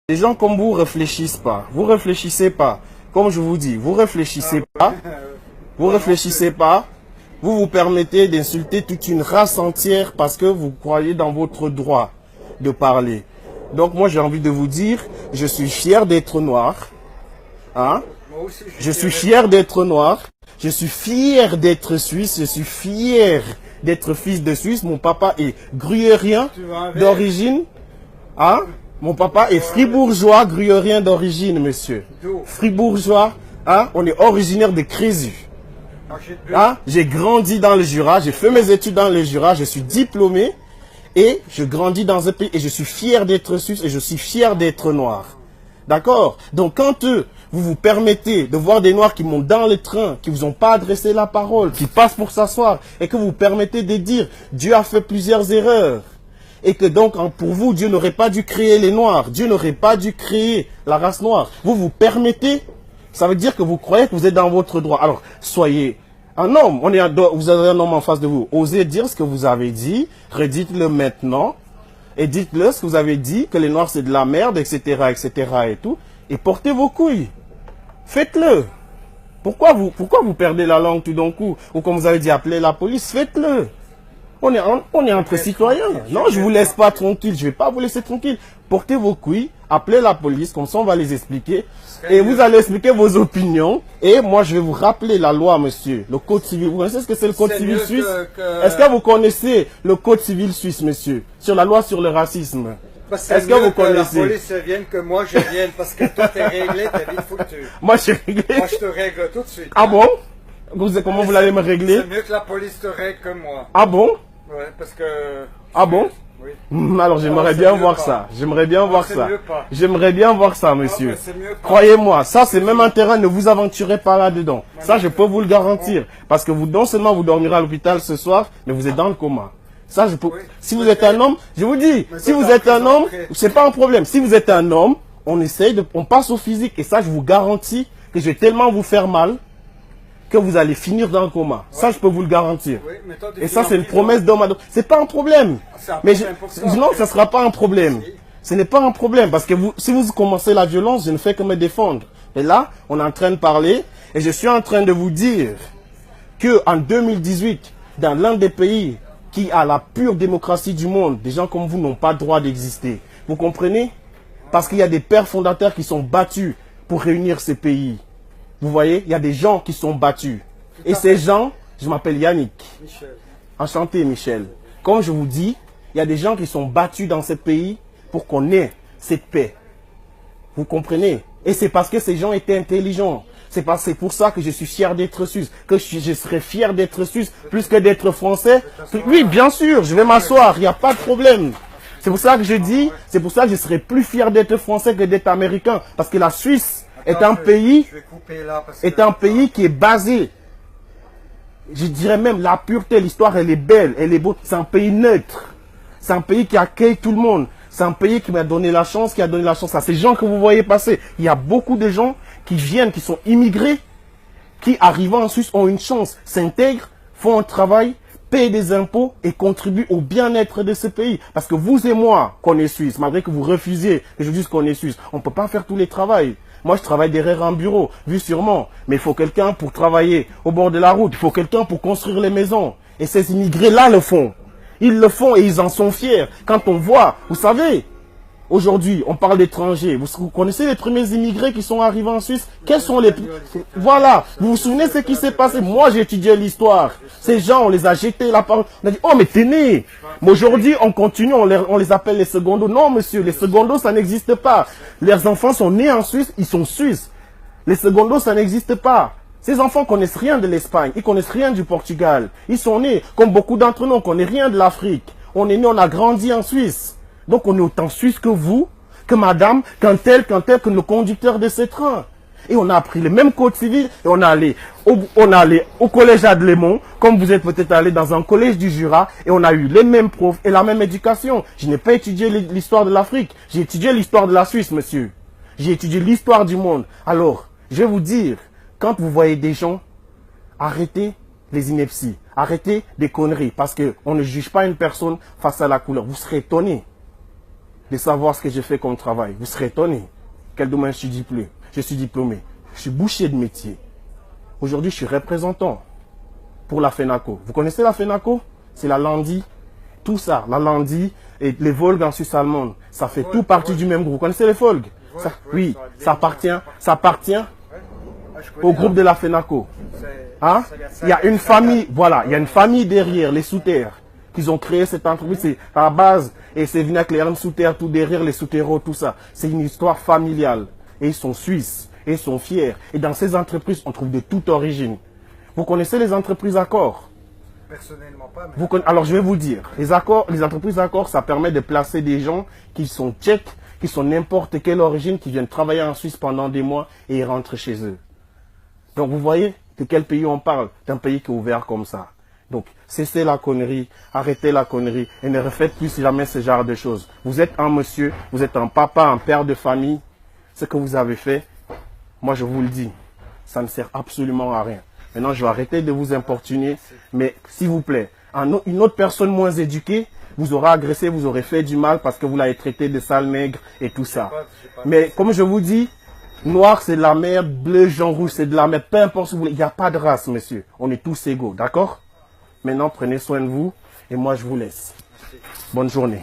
Les gens comme vous réfléchissent pas. Vous réfléchissez pas. Comme je vous dis, vous réfléchissez pas. Vous réfléchissez pas. Vous vous permettez d'insulter toute une race entière parce que vous croyez dans votre droit de parler. Donc moi j'ai envie de vous dire, je suis fier d'être noir. Hein? Je suis fier d'être noir. Je suis fier d'être suisse. Je suis fier d'être fils de Suisse. Mon papa est gruyérien d'origine. Hein? Mon papa est fribourgeois, gruyérien d'origine, monsieur. Fribourgeois, hein? On est originaire de Crézu. Hein? J'ai grandi dans le Jura, j'ai fait mes études dans le Jura, je suis diplômé et je grandis dans un pays et je suis fier d'être suisse et je suis fier d'être noir. D'accord? Donc quand vous vous permettez de voir des noirs qui montent dans le train, qui vous ont pas adressé la parole, qui passent pour s'asseoir et que vous vous permettez de dire Dieu a fait plusieurs erreurs. Et que donc, pour vous, Dieu n'aurait pas dû créer les Noirs. Dieu n'aurait pas dû créer la race noire. Vous vous permettez, ça veut dire que vous croyez que vous êtes dans votre droit. Alors, soyez un homme. Vous avez un homme en face de vous. Osez dire ce que vous avez dit. Redites-le maintenant. Et dites-le ce que vous avez dit, que les Noirs c'est de la merde, etc., etc. et tout. Et portez vos couilles. Faites-le. Pourquoi vous perdez la langue tout d'un coup? Ou comme vous avez dit, appelez la police. Faites-le. On est entre citoyens. Non, je vous laisse pas tranquille. Je vais pas vous laisser tranquille. Portez vos couilles, appelez la police, comme ça on va les expliquer. Et vous allez expliquer vos opinions. Et moi, je vais vous rappeler la loi, monsieur. Le code civil. Vous connaissez ce que c'est le code civil suisse? Est-ce que vous connaissez le code civil suisse, monsieur? Sur la loi sur le racisme. Est-ce que vous connaissez? La police vienne que moi je vienne parce que toi t'es réglé, t'es vite foutu. Moi, je suis réglé. Moi, je te règle tout de suite. Ah bon? Comment vous allez me régler? C'est mieux que la police te règle que moi. Ah bon? Ouais, parce que... Ah bon? Oui. Alors j'aimerais bien voir ça. J'aimerais bien voir ça. J'aimerais bien voir ça, monsieur. Ah, croyez-moi, ça c'est même un terrain, ne vous aventurez pas là-dedans. Ça je peux vous le garantir. Parce que vous, non seulement vous dormirez à l'hôpital ce soir, mais vous êtes dans le coma. Ça je peux... Si vous êtes un homme, je vous dis, si vous êtes un homme, c'est pas un problème. Si vous êtes un homme, on passe au physique. Et ça je vous garantis que je vais tellement vous faire mal que vous allez finir dans le coma. Ça, je peux vous le garantir. Oui, mais toi, et ça, c'est une promesse d'homme à homme. C'est pas un problème. Mais non, ça sera pas un problème. Ce n'est pas un problème. Parce que si vous commencez la violence, je ne fais que me défendre. Et là, on est en train de parler. Et je suis en train de vous dire que en 2018, dans l'un des pays qui a la pure démocratie du monde, des gens comme vous n'ont pas le droit d'exister. Vous comprenez? Parce qu'il y a des pères fondateurs qui sont battus pour réunir ces pays. Vous voyez, il y a des gens qui sont battus. Et ces gens, je m'appelle Yannick. Michel. Enchanté, Michel. Comme je vous dis, il y a des gens qui sont battus dans ce pays pour qu'on ait cette paix. Vous comprenez? Et c'est parce que ces gens étaient intelligents. C'est pour ça que je suis fier d'être suisse. Que je serais fier d'être suisse plus que d'être français. Oui, bien sûr, je vais m'asseoir, il n'y a pas de problème. C'est pour ça que je dis, c'est pour ça que je serais plus fier d'être français que d'être américain. Parce que la Suisse est un pays qui est basé, je dirais même la pureté, l'histoire elle est belle, elle est beau. C'est un pays neutre. C'est un pays qui accueille tout le monde. C'est un pays qui m'a donné la chance, qui a donné la chance à ces gens que vous voyez passer. Il y a beaucoup de gens qui viennent, qui sont immigrés, qui arrivant en Suisse ont une chance, s'intègrent, font un travail, payent des impôts et contribuent au bien-être de ce pays. Parce que vous et moi, qu'on est suisse, malgré que vous refusiez que je dise qu'on est suisse, on ne peut pas faire tous les travails. Moi, je travaille derrière un bureau, vu sûrement. Mais il faut quelqu'un pour travailler au bord de la route. Il faut quelqu'un pour construire les maisons. Et ces immigrés-là le font. Ils le font et ils en sont fiers. Quand on voit, vous savez, aujourd'hui, on parle d'étrangers. Vous connaissez les premiers immigrés qui sont arrivés en Suisse? Quels sont les... Voilà. Vous vous souvenez de ce qui s'est passé? Moi, j'ai étudié l'histoire. Ces gens, on les a jetés la parole. On a dit, oh, mais t'es né. Mais aujourd'hui, on continue, on les appelle les secondos. Non, monsieur, les secondos, ça n'existe pas. Leurs enfants sont nés en Suisse, ils sont suisses. Les secondos, ça n'existe pas. Ces enfants connaissent rien de l'Espagne, ils connaissent rien du Portugal. Ils sont nés, comme beaucoup d'entre nous, on connaît rien de l'Afrique. On est né, on a grandi en Suisse. Donc on est autant suisse que vous, que madame, que le conducteur de ce train. Et on a appris le même code civil et on est allé au collège Adlémont, comme vous êtes peut-être allé dans un collège du Jura, et on a eu les mêmes profs et la même éducation. Je n'ai pas étudié l'histoire de l'Afrique, j'ai étudié l'histoire de la Suisse, monsieur. J'ai étudié l'histoire du monde. Alors, je vais vous dire, quand vous voyez des gens, arrêtez les inepties, arrêtez des conneries, parce qu'on ne juge pas une personne face à la couleur. Vous serez étonné. de savoir ce que j'ai fait comme travail. Vous serez étonné. Quel domaine je suis diplômé? Je suis diplômé. Je suis boucher de métier. Aujourd'hui, je suis représentant pour la FENACO. Vous connaissez la FENACO? C'est la Landi. Tout ça, la Landi et les Volgues en Suisse allemande, ça fait tout partie du même groupe. Vous connaissez les Volgues? Oui, ça appartient au groupe de la FENACO. Hein? Il y a une famille, voilà, il y a une famille derrière, les sous-terres, qui ont créé cette entreprise. C'est à la base, et c'est venu avec les armes sous-terres, tout derrière, les sous-terreaux, tout ça. C'est une histoire familiale. Et ils sont suisses, et ils sont fiers. Et dans ces entreprises, on trouve de toute origine. Vous connaissez les entreprises accords? Personnellement pas, mais... Alors je vais vous dire, les entreprises accords, ça permet de placer des gens qui sont tchèques, qui sont n'importe quelle origine, qui viennent travailler en Suisse pendant des mois et ils rentrent chez eux. Donc vous voyez de quel pays on parle? D'un pays qui est ouvert comme ça. Donc cessez la connerie, arrêtez la connerie et ne refaites plus jamais ce genre de choses. Vous êtes un monsieur, vous êtes un papa, un père de famille. Ce que vous avez fait, moi je vous le dis, ça ne sert absolument à rien. Maintenant, je vais arrêter de vous importuner, mais s'il vous plaît, une autre personne moins éduquée vous aura agressé, vous aurez fait du mal parce que vous l'avez traité de sale nègre et tout ça. Mais comme je vous dis, noir c'est de la merde, bleu, jaune, rouge c'est de la merde, peu importe ce que vous voulez, il n'y a pas de race, monsieur. On est tous égaux, d'accord? Maintenant, prenez soin de vous et moi je vous laisse. Bonne journée.